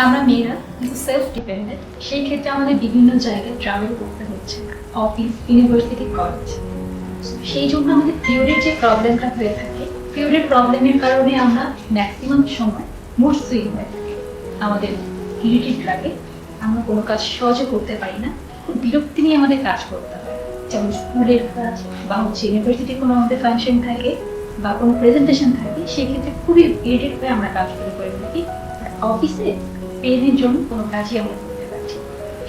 আমরা মেয়েরা কিন্তু সেলফ ডিপেন্ডেন্ট। সেই ক্ষেত্রে আমাদের বিভিন্ন জায়গায় ট্রাভেল করতে হচ্ছে, অফিস, ইউনিভার্সিটি, কলেজ। সেই জন্য আমাদের পিরিয়ডের যে প্রবলেমটা হয়ে থাকে, পিরিয়ডের প্রবলেমের কারণে আমরা ম্যাক্সিমাম সময় মুড সুইং হয়ে থাকি, আমাদের ইরিটেট লাগে, আমরা কোনো কাজ সহজে করতে পারি না, খুব বিরক্তি নিয়ে আমাদের কাজ করতে হয়। যেমন স্কুলের কাজ বা ইউনিভার্সিটির কোনো আমাদের ফাংশন থাকে বা কোনো প্রেজেন্টেশন থাকে, সেক্ষেত্রে খুবই ইরিটেট হয়ে আমরা কাজগুলো করে থাকি। আর অফিসে পেনের জন্য কোনো কাজই আমরা করতে পারছি।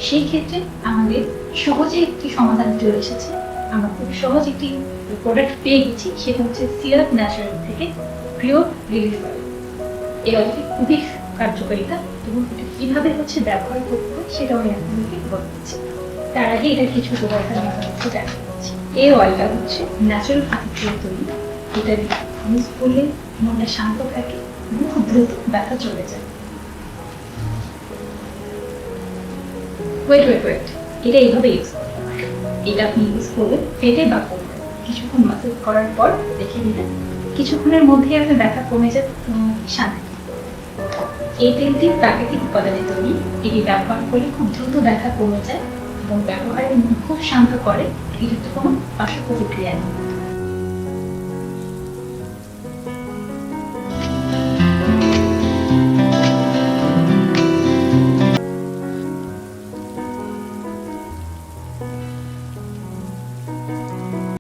সেই ক্ষেত্রে আমাদের সহজে একটি সমাধান চলে এসেছে। আমরা খুব সহজ একটি প্রোডাক্ট পেয়ে গেছি, সেটা হচ্ছে সিরাপ ন্যাচারাল থেকে পিওর রিলিফ অয়েল। এই অয়েলটি খুবই কার্যকারিতা এবং এটা কীভাবে ব্যবহার করতে হয় সেটাও আমি আপনাদেরকে বলতেছি। তার আগে এটা কিছু উপকারিতা আমি আপনাদেরকে জানাচ্ছি। এই অয়েলটা ন্যাচারাল পাতি দিয়ে তৈরি। এটা ইউজ করলে মনটা শান্ত থাকে এবং খুব দ্রুত ব্যথা চলে যায়। ওয়েট, এটা এইভাবে ইউজ করতে হয়। এটা আপনি ইউজ করলে পেটে বা করবে কিছুক্ষণ মাসাজ করার পর দেখে দিলেন, কিছুক্ষণের মধ্যেই আপনার ব্যথা কমে যাবে, শান্তি। এই তেলটি প্রাকৃতিক উপাদানে তৈরি। এটি ব্যবহার করলে খুব দ্রুত ব্যথা কমে যায় এবং ব্যবহারের মন খুব শান্ত করে। এটাতে কোনো পার্শ্ব প্রতিক্রিয়া নেই।